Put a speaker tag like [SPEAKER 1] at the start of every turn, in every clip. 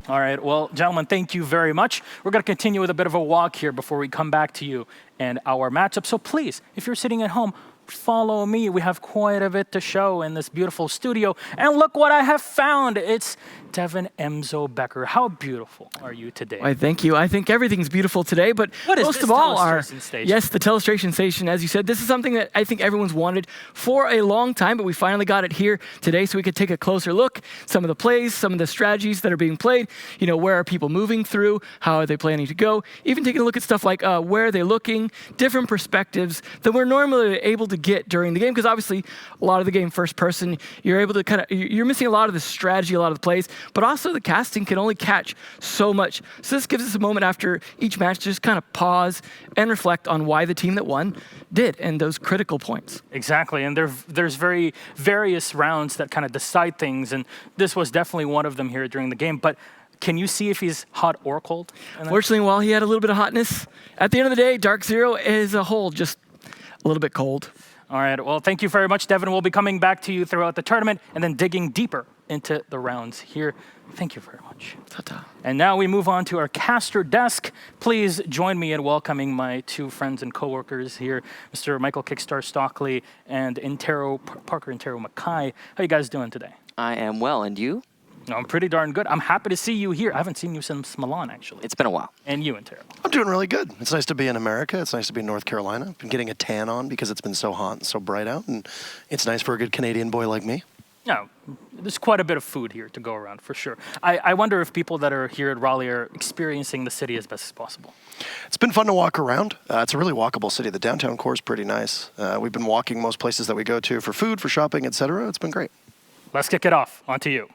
[SPEAKER 1] All right, well, gentlemen, thank you very much. We're going to continue with a bit of a walk here before we come back to you and our matchup. So please, if you're sitting at home, follow me. We have quite a bit to show in this beautiful studio. And look what I have found. It's Devin Emzo Becker. How beautiful are you today?
[SPEAKER 2] Why, thank you. I think everything's beautiful today, but
[SPEAKER 1] what is
[SPEAKER 2] most
[SPEAKER 1] this
[SPEAKER 2] of all,
[SPEAKER 1] station?
[SPEAKER 2] Yes, the telestration station, as you said. This is something that I think everyone's wanted for a long time, but we finally got it here today so we could take a closer look. Some of the plays, some of the strategies that are being played, you know, where are people moving through, how are they planning to go, even taking a look at stuff like where are they looking, different perspectives that we're normally able to get during the game, because obviously a lot of the game first person, you're able to you're missing a lot of the strategy, a lot of the plays, but also the casting can only catch so much. So this gives us a moment after each match to just kind of pause and reflect on why the team that won did and those critical points.
[SPEAKER 1] Exactly, and there's very various rounds that kind of decide things, and this was definitely one of them here during the game. But can you see if he's hot or cold?
[SPEAKER 2] Fortunately, while he had a little bit of hotness, at the end of the day, Dark Zero as a whole just a little bit cold.
[SPEAKER 1] All right, well, thank you very much, Devin. We'll be coming back to you throughout the tournament and then digging deeper into the rounds here. Thank you very much.
[SPEAKER 2] Ta-ta.
[SPEAKER 1] And now we move on to our caster desk. Please join me in welcoming my two friends and coworkers here, Mr. Michael Kixstar Stockley and Parker Interro Mackay. How you guys doing today?
[SPEAKER 3] I am well, and you?
[SPEAKER 1] No, I'm pretty darn good. I'm happy to see you here. I haven't seen you since Milan, actually.
[SPEAKER 3] It's been a while.
[SPEAKER 1] And you, Interro?
[SPEAKER 4] I'm doing really good. It's nice to be in America. It's nice to be in North Carolina. I've been getting a tan on because it's been so hot and so bright out, and it's nice for a good Canadian boy like me.
[SPEAKER 1] No, there's quite a bit of food here to go around, for sure. I wonder if people that are here at Raleigh are experiencing the city as best as possible.
[SPEAKER 4] It's been fun to walk around. It's a really walkable city. The downtown core is pretty nice. We've been walking most places that we go to for food, for shopping, etc. It's been great.
[SPEAKER 1] Let's kick it off. On to you.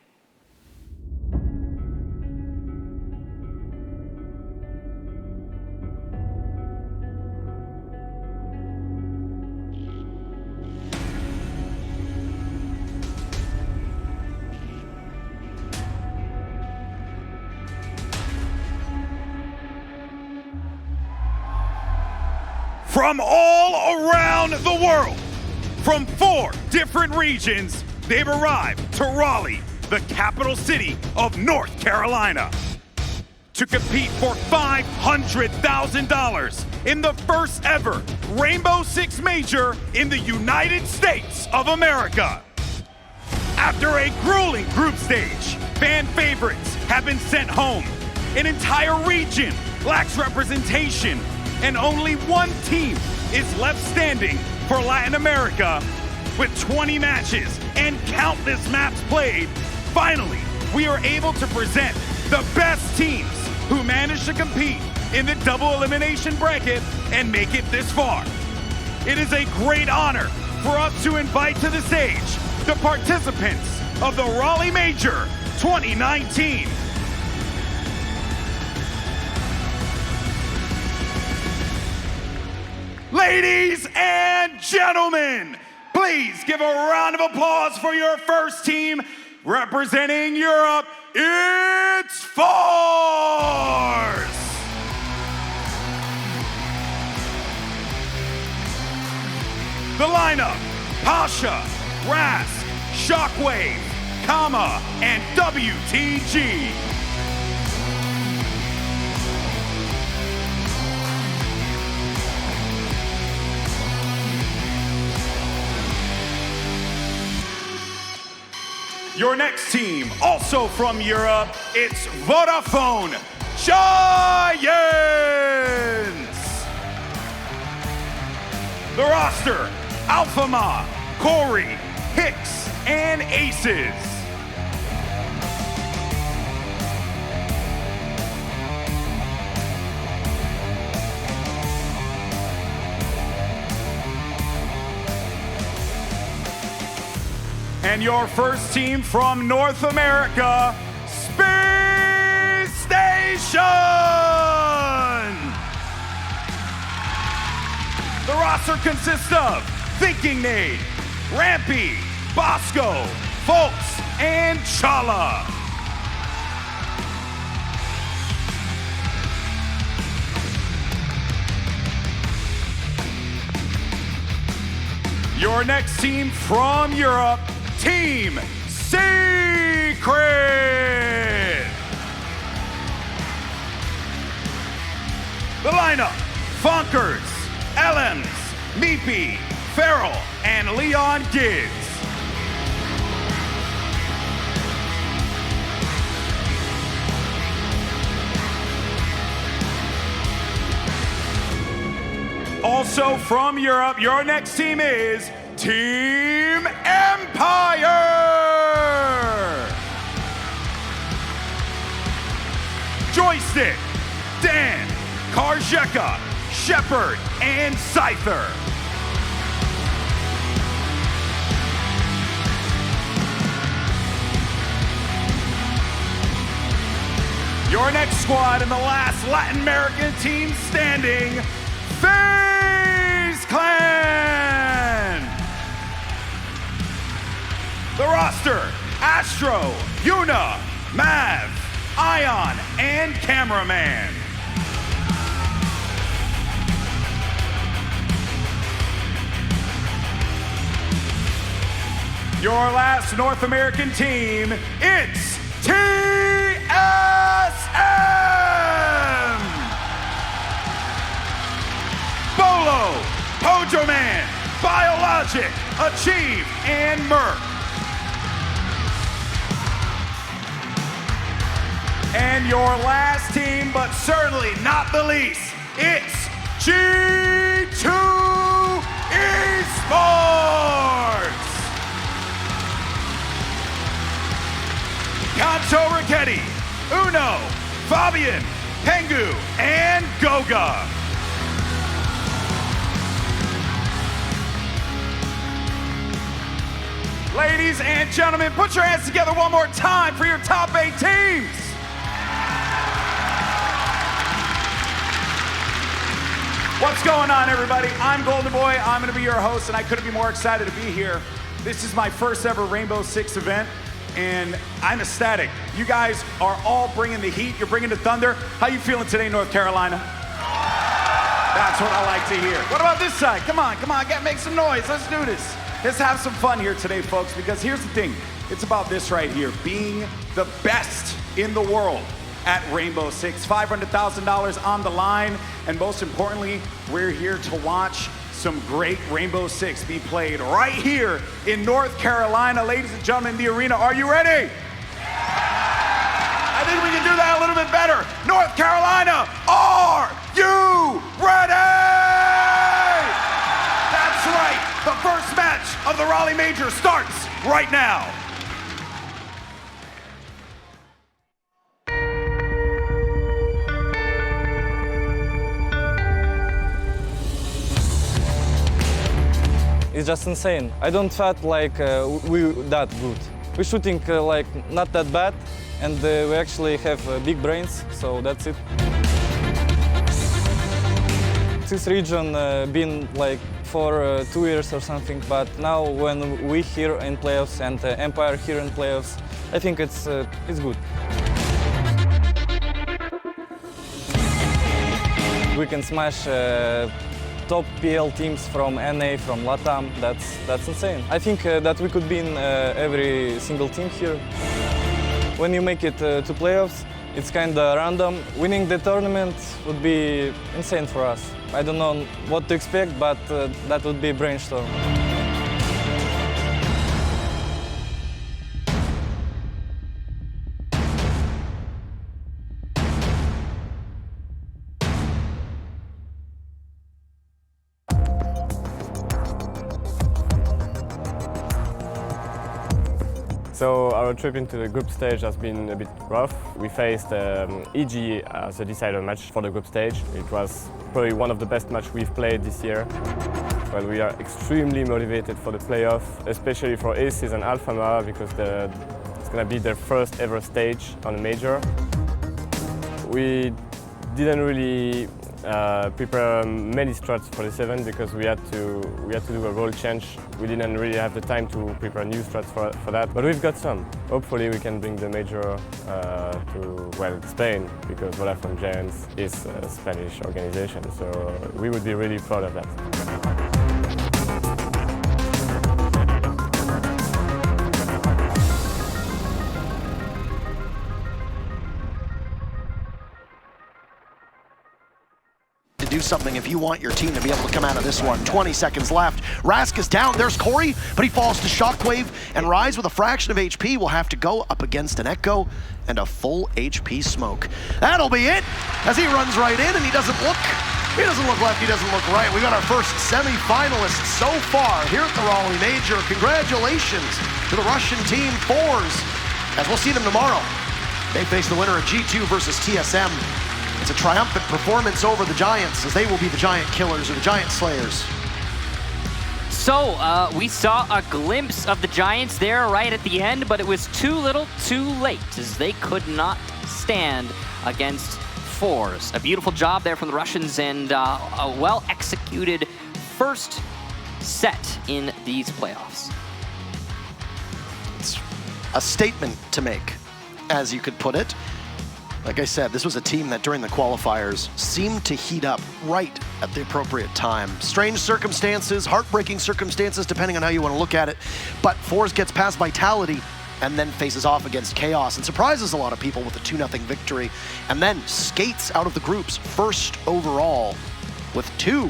[SPEAKER 5] From all around the world, from 4 different regions, they've arrived to Raleigh, the capital city of North Carolina, to compete for $500,000 in the first ever Rainbow Six Major in the United States of America. After a grueling group stage, fan favorites have been sent home. An entire region lacks representation, and only one team is left standing for Latin America. With 20 matches and countless maps played, finally, we are able to present the best teams who managed to compete in the double elimination bracket and make it this far. It is a great honor for us to invite to the stage the participants of the Raleigh Major 2019. Ladies and gentlemen, please give a round of applause for your first team representing Europe. It's forZe! The lineup: Pasha, Rask, Shockwave, Kama, and WTG. Your next team, also from Europe, it's Vodafone Giants. The roster: Alphama, Corey, Hicks, and Aces. And your first team from North America, Space Station! The roster consists of Thinking Nate, Rampy, Bosco, Folks, and Chala. Your next team from Europe, Team Secret. lineup: Funkers, Elms, Meepy, Farrell, and Leon Gibbs. Also from Europe, your next team is Team Empire! Joystick, Dan, Karjeka, Shepard, and Scyther. Your next squad and the last Latin American team standing, FaZe Clan! The roster: Astro, Yuna, Mav, Ion, and Cameraman. Your last North American team, it's TSM! Bolo, Hojo Man, Biologic, Achieve, and Merc. And your last team, but certainly not the least, it's G2 Esports! Kanto Rigetti, Uno, Fabian, Pengu, and Goga. Ladies and gentlemen, put your hands together one more time for your top 8 teams. What's going on, everybody? I'm Golden Boy. I'm going to be your host, and I couldn't be more excited to be here. This is my first ever Rainbow Six event, and I'm ecstatic. You guys are all bringing the heat. You're bringing the thunder. How you feeling today, North Carolina? That's what I like to hear. What about this side? Come on, make some noise. Let's do this. Let's have some fun here today, folks, because here's the thing. It's about this right here, being the best in the world at Rainbow Six. $500,000 on the line, and most importantly, we're here to watch some great Rainbow Six be played right here in North Carolina. Ladies and gentlemen, in the arena, are you ready? I think we can do that a little bit better. North Carolina, are you ready? That's right. The first match of the Raleigh Major starts right now.
[SPEAKER 3] It's just insane. I don't felt like we that good. We're shooting like not that bad, and we actually have big brains, so that's it. This region been like for 2 years or something, but now when we here in playoffs and Empire here in playoffs, I think it's good. We can smash top PL teams from NA, from LATAM. That's insane. I think that we could be in every single team here. When you make it to playoffs, it's kind of random. Winning the tournament would be insane for us. I don't know what to expect, but that would be a brainstorm.
[SPEAKER 6] So our trip into the group stage has been a bit rough. We faced EG as a decider match for the group stage. It was probably one of the best matches we've played this year. Well, we are extremely motivated for the playoff, especially for Aces and Alphama, because it's going to be their first ever stage on a major. We didn't really prepare many strats for this event because we had to do a role change. We didn't really have the time to prepare new strats for that, but we've got some. Hopefully we can bring the major to, well, Spain, because Vodafone Giants is a Spanish organization, so we would be really proud of that.
[SPEAKER 4] do something if you want your team to be able to come out of this one. 20 seconds left. Rask is down. There's Corey, but he falls to Shockwave, and Rise with a fraction of HP will have to go up against an Echo and a full HP Smoke. That'll be it, as he runs right in, and he doesn't look left, he doesn't look right. We got our first semi-finalist so far here at the Raleigh Major. Congratulations to the Russian team forZe, as we'll see them tomorrow. They face the winner of G2 versus TSM. It's a triumphant performance over the Giants, as they will be the Giant Killers or the Giant Slayers.
[SPEAKER 7] So, we saw a glimpse of the Giants there right at the end, but it was too little too late, as they could not stand against forZe. A beautiful job there from the Russians, and a well-executed first set in these playoffs.
[SPEAKER 4] It's a statement to make, as you could put it. Like I said, this was a team that during the qualifiers seemed to heat up right at the appropriate time. Strange circumstances, heartbreaking circumstances, depending on how you want to look at it. But forZe gets past Vitality and then faces off against Chaos and surprises a lot of people with a 2-0 victory, and then skates out of the groups first overall with 2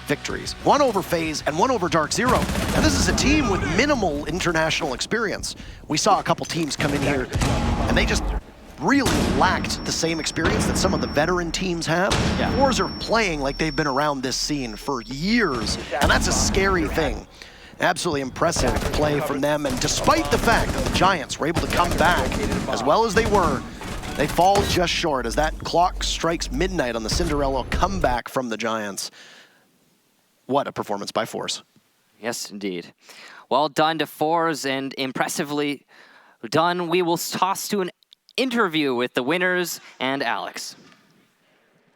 [SPEAKER 4] victories, 1 over FaZe and 1 over Dark Zero. And this is a team with minimal international experience. We saw a couple teams come in here and they just really lacked the same experience that some of the veteran teams have.
[SPEAKER 7] Yeah.
[SPEAKER 4] forZe are playing like they've been around this scene for years, and that's a scary thing. Absolutely impressive play from them, and despite the fact that the Giants were able to come back as well as they were, they fall just short as that clock strikes midnight on the Cinderella comeback from the Giants. What a performance by forZe.
[SPEAKER 7] Yes, indeed. Well done to forZe, and impressively done. We will toss to an interview with the winners and Alex.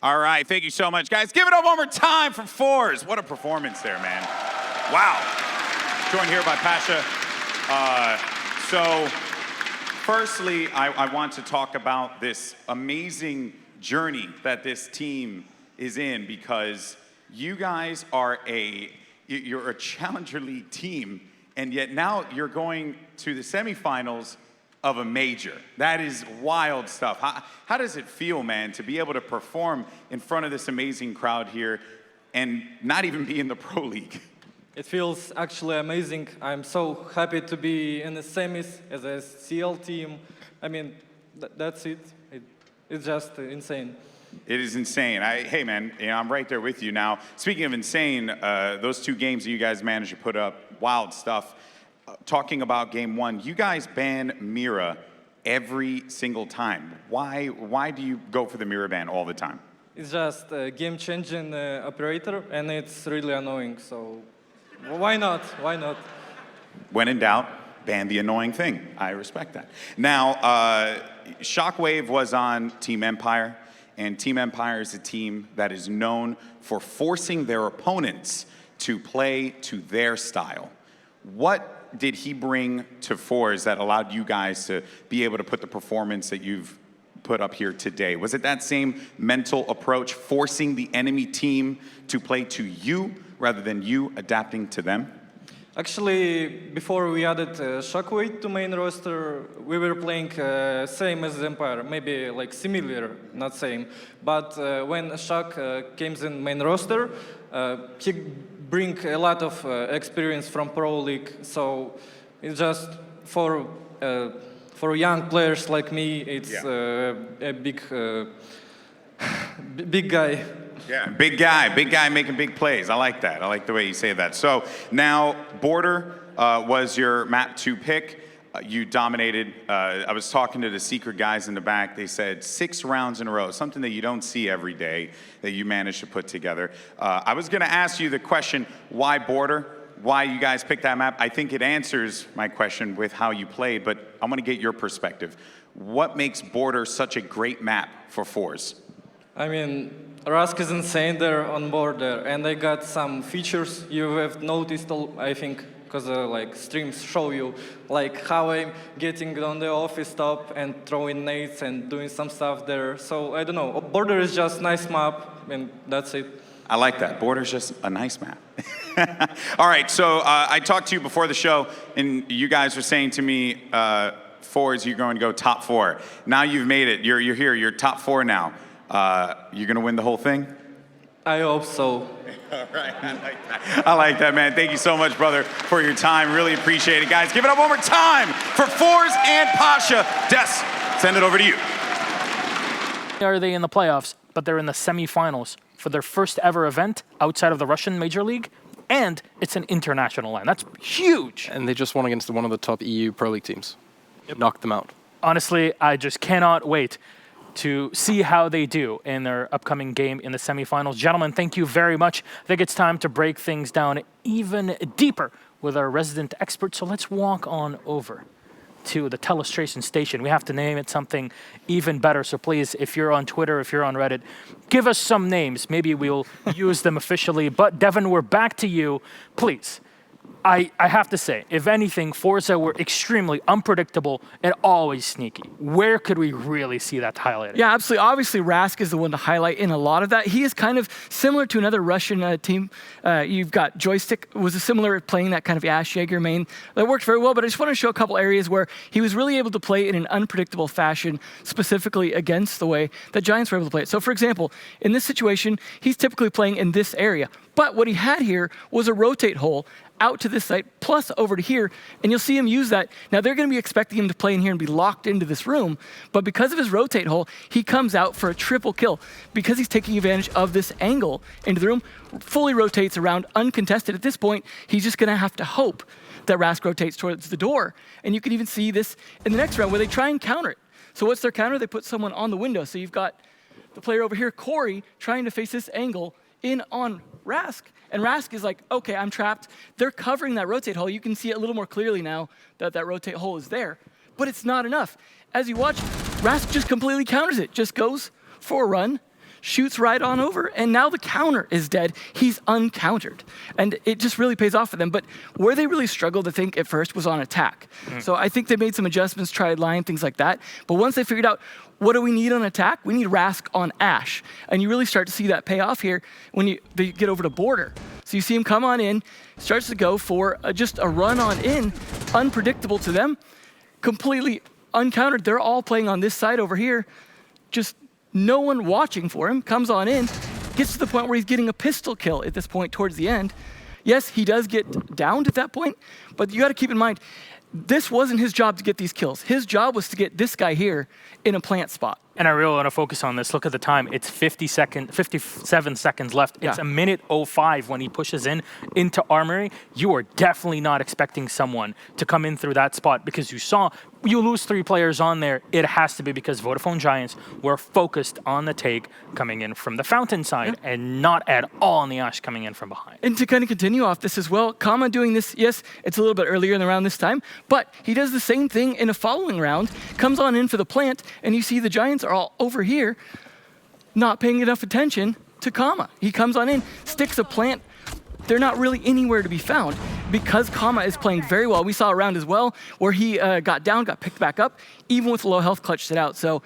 [SPEAKER 5] All right, thank you so much, guys. Give it up one more time for forZe. What a performance there, man. Wow. Joined here by Pasha. So, firstly, I want to talk about this amazing journey that this team is in, because you guys are you're a Challenger League team, and yet now you're going to the semifinals of a major. That is wild stuff. How does it feel, man, to be able to perform in front of this amazing crowd here and not even be in the Pro League?
[SPEAKER 8] It feels actually amazing. I'm so happy to be in the semis as a CL team. I mean, that's it. It's just insane.
[SPEAKER 5] It is insane. Hey, man, I'm right there with you. Now, speaking of insane, those 2 games that you guys managed to put up, wild stuff. Talking about game 1, you guys ban Mira every single time. Why do you go for the Mira ban all the time?
[SPEAKER 8] It's just a game-changing operator, and it's really annoying. So why not? Why not?
[SPEAKER 5] When in doubt, ban the annoying thing. I respect that. Now, Shockwave was on Team Empire, and Team Empire is a team that is known for forcing their opponents to play to their style. What did he bring to forZe that allowed you guys to be able to put the performance that you've put up here today? Was it that same mental approach, forcing the enemy team to play to you rather than you adapting to them?
[SPEAKER 8] Actually, before we added Shockwave to main roster, we were playing same as Empire, maybe like similar, not same. But when Shock came in main roster, he bring a lot of experience from Pro League. So it's just for young players like me, it's a big guy.
[SPEAKER 5] Yeah, big guy making big plays. I like that. I like the way you say that. So now Border was your map 2 pick. You dominated. I was talking to the secret guys in the back. They said 6 rounds in a row, something that you don't see every day that you managed to put together. I was going to ask you the question, why Border? Why you guys picked that map? I think it answers my question with how you played, but I want to get your perspective. What makes Border such a great map for forZe?
[SPEAKER 8] I mean, Rask is insane there on Border, and I got some features you have noticed, I think, because like streams show you like how I'm getting on the office top and throwing nades and doing some stuff there. So I don't know. Border is just nice map, and that's it.
[SPEAKER 5] I like that. Border's just a nice map. All right, so I talked to you before the show, and you guys were saying to me, forZe, you're going to go top 4. Now you've made it. You're here. You're top 4 now. You're going to win the whole thing?
[SPEAKER 8] I hope so.
[SPEAKER 5] All right, I like that, man. Thank you so much, brother, for your time. Really appreciate it. Guys, give it up one more time for forZe and Pasha. Des, send it over to you.
[SPEAKER 1] Are they in the playoffs, but they're in the semifinals for their first ever event outside of the Russian Major League, and it's an international line. That's huge.
[SPEAKER 9] And they just won against one of the top EU Pro League teams. Knocked them out.
[SPEAKER 1] Honestly, I just cannot wait to see how they do in their upcoming game in the semifinals. Gentlemen, thank you very much. I think it's time to break things down even deeper with our resident expert. So let's walk on over to the telestration station. We have to name it something even better. So please, if you're on Twitter, if you're on Reddit, give us some names. Maybe we'll use them officially. But Devin, we're back to you. Please. I have to say, if anything, forZe were extremely unpredictable and always sneaky. Where could we really see that highlighted?
[SPEAKER 2] Yeah, absolutely. Obviously, Rask is the one to highlight in a lot of that. He is kind of similar to another Russian team. You've got Joystick, was a similar playing that kind of Ash Jaeger main. That worked very well, but I just want to show a couple areas where he was really able to play in an unpredictable fashion, specifically against the way that Giants were able to play it. So, for example, in this situation, he's typically playing in this area. But what he had here was a rotate hole out to this side, plus over to here, and you'll see him use that. Now, they're going to be expecting him to play in here and be locked into this room, but because of his rotate hole, he comes out for a triple kill. Because he's taking advantage of this angle into the room, fully rotates around uncontested. At this point, he's just going to have to hope that Rask rotates towards the door. And you can even see this in the next round where they try and counter it. So what's their counter? They put someone on the window. So you've got the player over here, Corey, trying to face this angle in on Rask. And Rask is like, okay, I'm trapped. They're covering that rotate hole. You can see it a little more clearly now that that rotate hole is there. But it's not enough. As you watch, Rask just completely counters it. Just goes for a run, shoots right on over, and now the counter is dead. He's uncountered. And it just really pays off for them. But where they really struggled, I think, at first was on attack. So I think they made some adjustments, tried line, things like that. But once they figured out, what do we need on attack? We need Rask on Ash. And you really start to see that pay off here when they get over to border. So you see him come on in, starts to go for just a run on in, unpredictable to them, completely uncountered. They're all playing on this side over here, just no one watching for him, comes on in, gets to the point where he's getting a pistol kill at this point towards the end. Yes, he does get downed at that point, but you got to keep in mind, this wasn't his job to get these kills. His job was to get this guy here in a plant spot.
[SPEAKER 1] And I really want to focus on this. Look at the time. It's 57 seconds left. It's a minute 05 when he pushes into Armory. You are definitely not expecting someone to come in through that spot because you lose 3 players on there. It has to be because Vodafone Giants were focused on the take coming in from the fountain side and not at all on the Ash coming in from behind.
[SPEAKER 2] And to kind of continue off this as well, Kama doing this, yes, it's a little bit earlier in the round this time, but he does the same thing in a following round, comes on in for the plant, and you see the Giants are all over here not paying enough attention to Kama. He comes on in, sticks a plant. They're not really anywhere to be found because Kama is playing very well. We saw a round as well where he got down, got picked back up, even with low health, clutched it out. So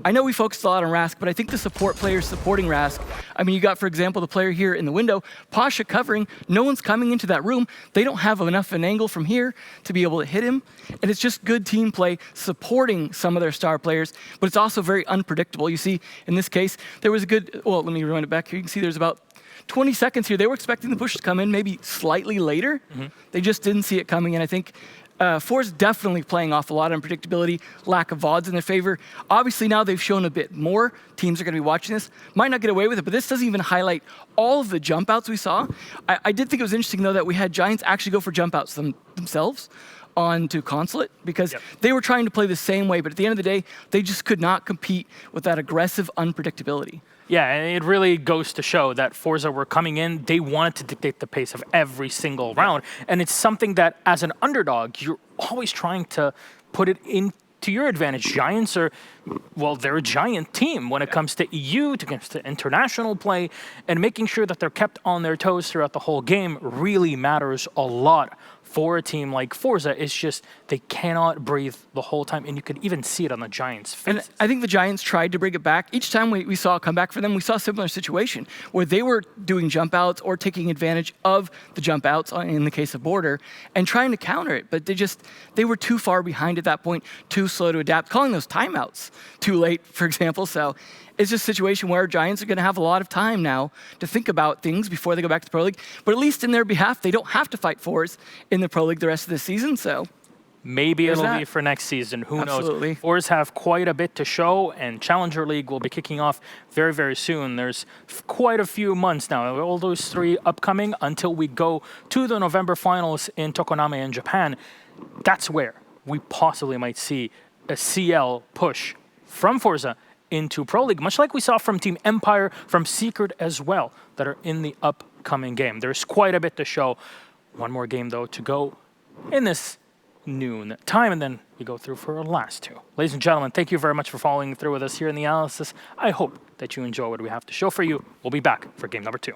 [SPEAKER 2] I know we focused a lot on Rask, but I think the support players supporting Rask, I mean, you got, for example, the player here in the window, Pasha covering, no one's coming into that room. They don't have enough of an angle from here to be able to hit him. And it's just good team play supporting some of their star players, but it's also very unpredictable. You see, in this case, there was a good, well, let me rewind it back here. You can see there's about 20 seconds here. They were expecting the push to come in maybe slightly later. They just didn't see it coming in. I think forZe definitely playing off a lot of unpredictability, lack of VODs in their favor. Obviously now they've shown a bit more. Teams are going to be watching this. Might not get away with it, but this doesn't even highlight all of the jump outs we saw. I did think it was interesting though that we had Giants actually go for jump outs themselves onto Consulate because they were trying to play the same way, but at the end of the day, they just could not compete with that aggressive unpredictability.
[SPEAKER 1] Yeah, and it really goes to show that forZe were coming in, they wanted to dictate the pace of every single round. And it's something that, as an underdog, you're always trying to put it into your advantage. Giants are, well, they're a giant team when it comes to EU, to international play, and making sure that they're kept on their toes throughout the whole game really matters a lot for a team like forZe is just they cannot breathe the whole time, and you could even see it on the Giants'
[SPEAKER 2] And
[SPEAKER 1] faces.
[SPEAKER 2] I think the Giants tried to bring it back. Each time we saw a comeback for them, we saw a similar situation where they were doing jump outs or taking advantage of the jump outs in the case of Border and trying to counter it. But they were too far behind at that point, too slow to adapt, calling those timeouts too late, for example. So it's just a situation where Giants are going to have a lot of time now to think about things before they go back to the Pro League. But at least in their behalf, they don't have to fight forZe in the Pro League the rest of the season. So
[SPEAKER 1] maybe it'll
[SPEAKER 2] that.
[SPEAKER 1] be for next season. Who
[SPEAKER 2] Absolutely.
[SPEAKER 1] knows? forZe have quite a bit to show, and Challenger League will be kicking off very, very soon. There's quite a few months now, all those 3 upcoming until we go to the November finals in Tokoname in Japan. That's where we possibly might see a CL push from forZe into Pro League, much like we saw from Team Empire, from Secret as well, that are in the upcoming game. There's quite a bit to show. One more game, though, to go in this noon time, and then we go through for our last 2. Ladies and gentlemen, thank you very much for following through with us here in the analysis. I hope that you enjoy what we have to show for you. We'll be back for game number 2.